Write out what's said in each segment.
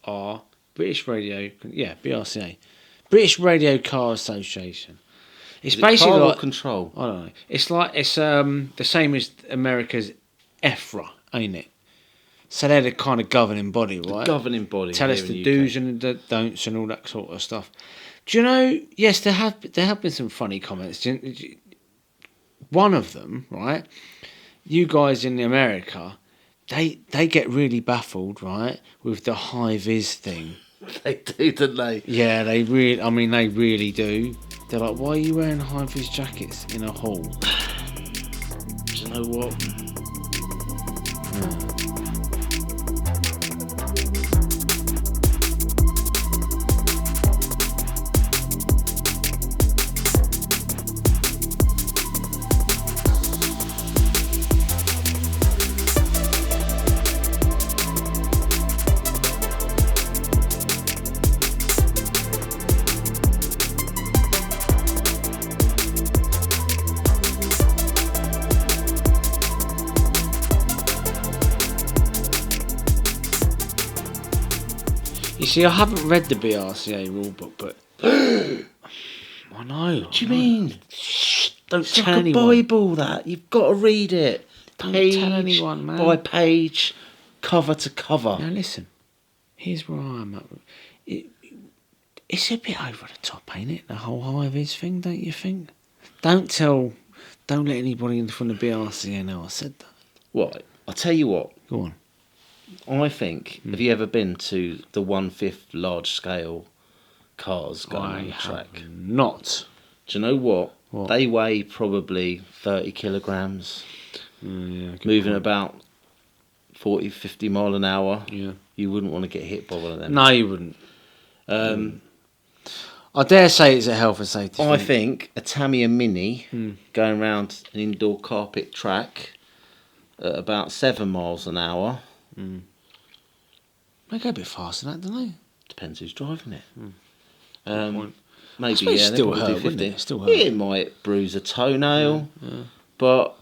are British Radio, BRCA, British Radio Car Association. It's basically car or like control. I don't know. It's the same as America's EFRA, ain't it? So they're the kind of governing body, right? Governing body. Tell us the do's and the don'ts and all that sort of stuff. Do you know? Yes, there have been some funny comments. One of them, right? You guys in America, they get really baffled, right, with the high vis thing. They do, don't they? Yeah, they really do. They're like, why are you wearing high vis jackets in a hall? Do you know what? You see, I haven't read the BRCA rulebook, but I know. What do you mean? Shh, don't It's tell like anyone. a Bible, that. You've got to read it. Don't Page tell anyone, man. by page, cover to cover. Now listen, here's where I'm at. It's a bit over the top, ain't it? The whole high vis thing, don't you think? Don't let anybody in from the BRCA know I said that. What? I'll tell you what. Go on. I think, have you ever been to the 1/5 large scale cars going on the track? Not. Do you know what? What? They weigh probably 30 kilograms, Good moving point. about 40, 50 mile an hour. Yeah. You wouldn't want to get hit by one of them. No, you wouldn't. I dare say it's a health and safety I thing. think a Tamiya Mini going around an indoor carpet track at about 7 miles an hour. They go a bit faster than that, don't they? Depends who's driving it. point. Maybe, suppose yeah, it they still probably hurt, do wouldn't 50. it? Still hurt. It might bruise a toenail, but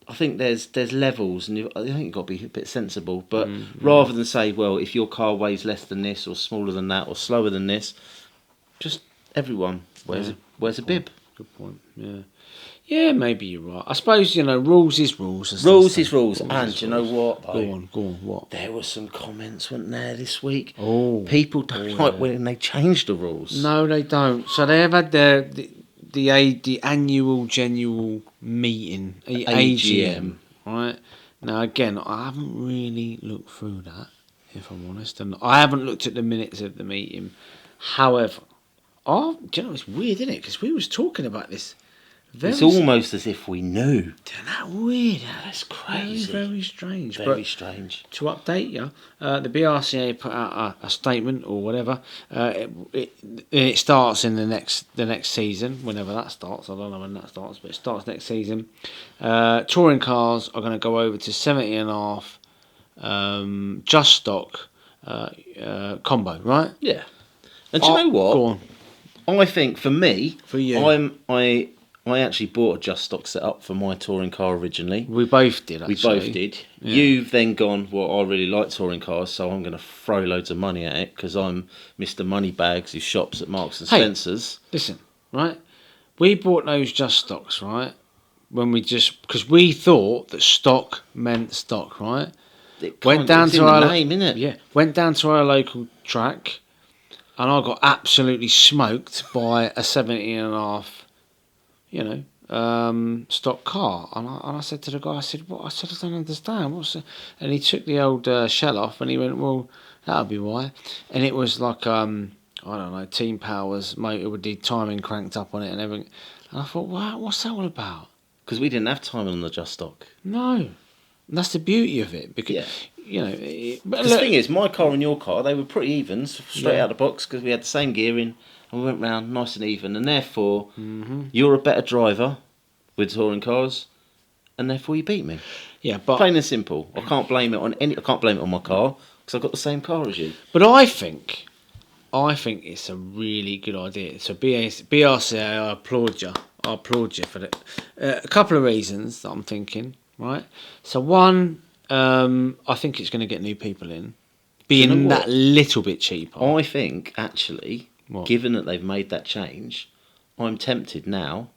I think there's levels, and I think you've got to be a bit sensible. But rather than say, well, if your car weighs less than this, or smaller than that, or slower than this, just everyone wears a bib. Good point. Yeah. Yeah, maybe you're right. I suppose, rules is rules. Rules is rules, and you know what? Go on, what? There were some comments, weren't there, this week? Oh. People don't like when they change the rules. No, they don't. So they have had the annual general meeting, AGM, right? Now, again, I haven't really looked through that, if I'm honest, and I haven't looked at the minutes of the meeting. However, it's weird, isn't it? Because we was talking about this. It's almost as if we knew. Isn't that weird? That's crazy. Very, very strange. Very strange. To update you, the BRCA put out a statement or whatever. It starts in the next season, whenever that starts. I don't know when that starts, but it starts next season. Touring cars are going to go over to 70.5 just stock combo, right? Yeah. And do you know what? Go on. I think for me, For you. I actually bought a just stock setup for my touring car originally. We both did, actually. We both did. Yeah. You've then gone, well, I really like touring cars, so I'm going to throw loads of money at it because I'm Mr. Moneybags who shops at Marks and Spencer's. Listen, right? We bought those just stocks, right? Because we thought that stock meant stock, right? Went down to our name, innit? Yeah, went down to our local track, and I got absolutely smoked by a 70.5, stock car. And I said to the guy, I said, "What?" I said, "I don't understand. What's?" And he took the old shell off, and he went, "Well, that'll be why." And it was like I don't know, Team Power's motor with the timing cranked up on it and everything. And I thought, wow, what's that all about? Because we didn't have timing on the just stock. No, and that's the beauty of it. Because but the thing is, my car and your car, they were pretty even straight out of the box because we had the same gearing and we went round nice and even, and therefore you're a better driver with touring cars, and therefore you beat me. Yeah, but plain and simple. I can't blame it on my car because I've got the same car as you. But I think it's a really good idea. So BRCA, I applaud you. For that. A couple of reasons that I'm thinking. Right. So one, I think it's going to get new people in. being know that what? little bit cheaper. I think, actually, What? given that they've made that change, I'm tempted now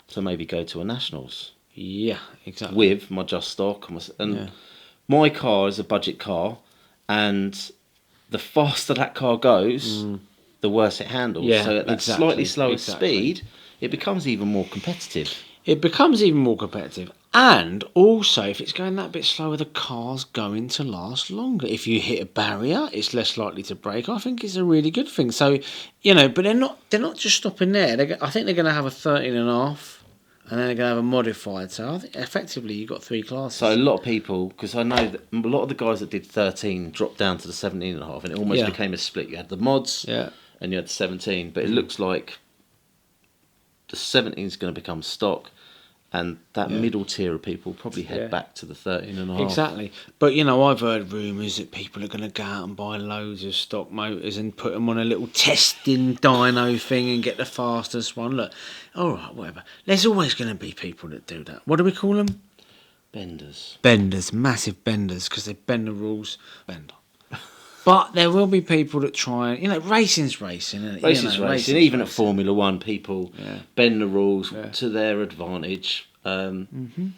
to maybe go to a Nationals Yeah, exactly. with my Just Stock. And Yeah. my car is a budget car, and the faster that car goes, the worse it handles. Yeah, So at that exactly, slightly slower exactly. speed, it becomes even more competitive. It becomes even more competitive. And also, if it's going that bit slower, the car's going to last longer. If you hit a barrier, it's less likely to break. I think it's a really good thing. So, but they're not just stopping there. I think they're going to have a 13.5, and then they're going to have a modified. So I think effectively you've got 3 classes. So a lot of people, because I know that a lot of the guys that did 13 dropped down to the 17.5, and it almost became a split. You had the mods, and you had the 17, but it looks like the 17 is going to become stock, and that middle tier of people probably head back to the 13.5. Exactly. But, I've heard rumours that people are going to go out and buy loads of stock motors and put them on a little testing dyno thing and get the fastest one. Look, all right, whatever. There's always going to be people that do that. What do we call them? Benders. Benders, massive benders, because they bend the rules. Bender. But there will be people that try, racing's racing, isn't it? Racing's racing. Even at Formula One, people bend the rules to their advantage. I'm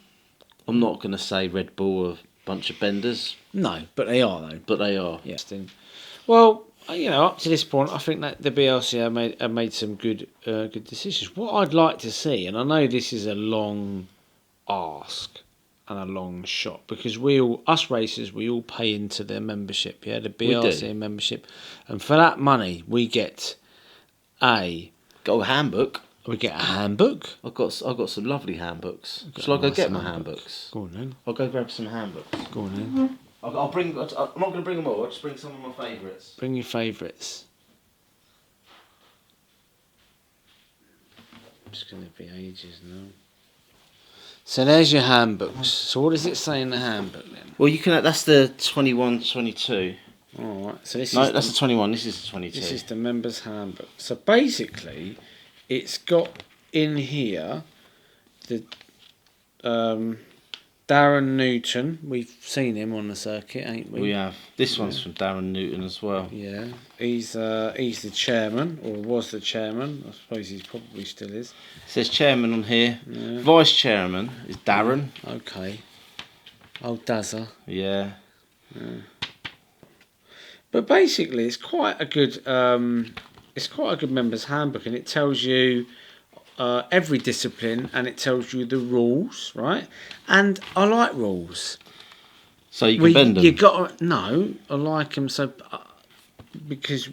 not going to say Red Bull are a bunch of benders. No, but they are, though. But they are. Yeah. Well, up to this point, I think that the BRCA have made some good decisions. What I'd like to see, and I know this is a long ask and a long shot, because us racers, we all pay into their membership, the BRCA membership, and for that money we get a handbook. We get a handbook. I've got some lovely handbooks. Shall I go get my handbooks? Go on then. I'll go grab some handbooks. Go on then. I'll bring. I'm not going to bring them all. I'll just bring some of my favourites. Bring your favourites. It's going to be ages now. So there's your handbooks. So what does it say in the handbook then? Well, you can. That's the 21, 22. All right. So that's the 21. This is the 22. This is the members' handbook. So basically, it's got in here the Darren Newton. We've seen him on the circuit, ain't we? We have. This one's from Darren Newton as well. Yeah, he's the chairman, or was the chairman. I suppose he probably still is. It says chairman on here. Yeah. Vice chairman is Darren. Okay. Oh, Dazza. Yeah. But basically, it's quite a good members' handbook, and it tells you every discipline, and it tells you the rules, right? And I like rules. So you can bend them. I like them because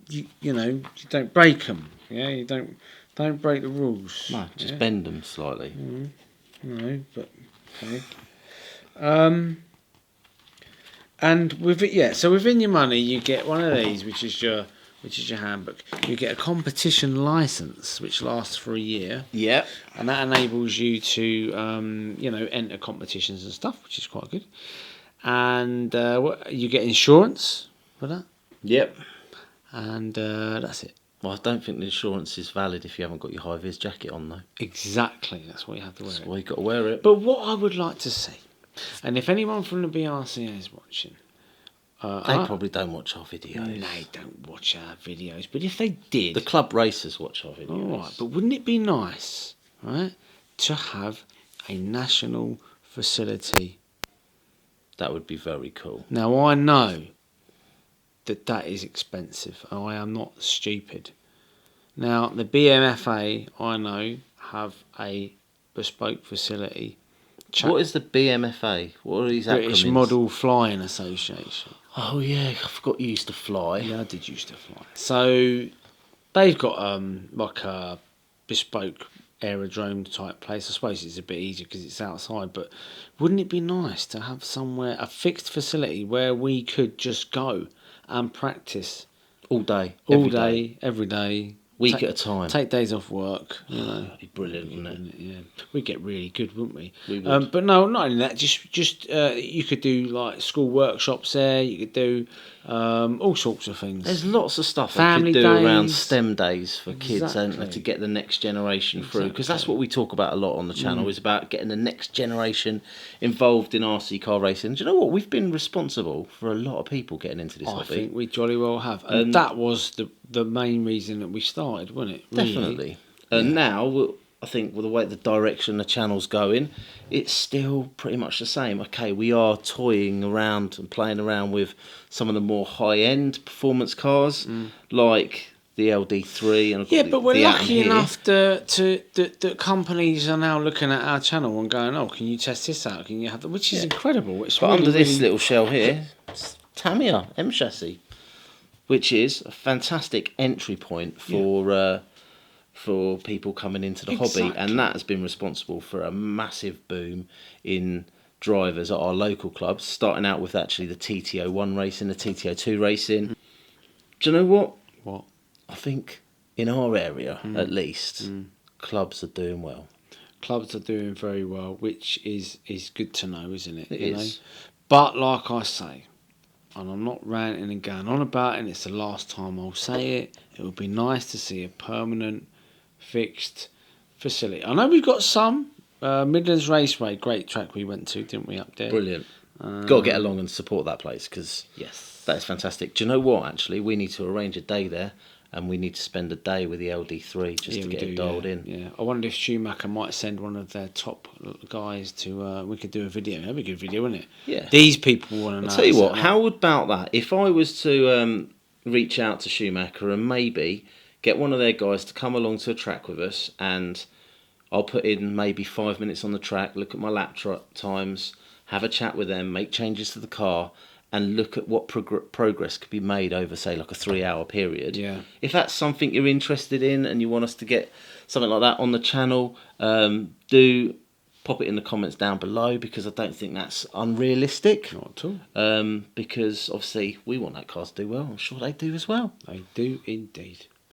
you don't break them. Yeah, you don't break the rules. No, just bend them slightly. No, but okay. And with it, so within your money, you get one of these, which is your handbook. You get a competition license, which lasts for a year. Yeah. And that enables you to, enter competitions and stuff, which is quite good. And you get insurance for that. Yep. And that's it. Well, I don't think the insurance is valid if you haven't got your high-vis jacket on, though. Exactly. That's why you have to wear it. That's why you've got to wear it. But what I would like to see, and if anyone from the BRCA is watching... they probably don't watch our videos. They don't watch our videos. But if they did... The club racers watch our videos. All right, but wouldn't it be nice, right, to have a national facility? That would be very cool. Now, I know that is expensive. I am not stupid. Now, the BMFA, I know, have a bespoke facility. What is the BMFA? What are these acronyms? British Model Flying Association. Oh yeah, I forgot you used to fly. Yeah, I did used to fly. So they've got like a bespoke aerodrome type place. I suppose it's a bit easier because it's outside, but wouldn't it be nice to have somewhere, a fixed facility where we could just go and practice all day, every day. Week at a time. Take days off work. That'd be brilliant, wouldn't it? Yeah, we'd get really good, wouldn't we? We would. But no, not only that. Just you could do like school workshops there. You could do all sorts of things. There's lots of stuff Family they could do around days. STEM days for kids, ain't there, to get the next generation through. Because that's what we talk about a lot on the channel, is about getting the next generation involved in RC car racing. Do you know what? We've been responsible for a lot of people getting into this I hobby. think we jolly well have. And that was the main reason that we started, wasn't it? Really? Definitely. And now, I think with the way the direction the channel's going, it's still pretty much the same. Okay, we are toying around and playing around with some of the more high-end performance cars, like the LD3. And Yeah, but we're the Atom lucky here. enough that companies are now looking at our channel and going, "Oh, can you test this out? Can you have that?" Which is incredible. It's But really, under this really- little shell here, it's Tamiya M chassis, which is a fantastic entry point for people coming into the hobby, and that has been responsible for a massive boom in drivers at our local clubs, starting out with actually the TTO1 racing, the TTO2 racing. Do you know what? What? I think in our area, at least, clubs are doing well. Clubs are doing very well, which is good to know, isn't it? It you is. know? But like I say, and I'm not ranting and going on about it, and it's the last time I'll say it, it would be nice to see a permanent, fixed facility. I know we've got some. Midlands Raceway, great track we went to, didn't we, up there? Brilliant. Got to get along and support that place, because Yes. that is fantastic. Do you know what, actually? We need to arrange a day there, and we need to spend a day with the LD3 just to get it dialed in. Yeah, I wonder if Schumacher might send one of their top guys to. We could do a video. That'd be a good video, wouldn't it? Yeah. These people want to know. I'll tell you what, how about that? If I was to reach out to Schumacher and maybe get one of their guys to come along to a track with us, and I'll put in maybe 5 minutes on the track, look at my lap times, have a chat with them, make changes to the car, and look at what progress could be made over, say, like a 3-hour period. Yeah. If that's something you're interested in and you want us to get something like that on the channel, do pop it in the comments down below, because I don't think that's unrealistic. Not at all. Because obviously we want that car to do well. I'm sure they do as well. They do indeed.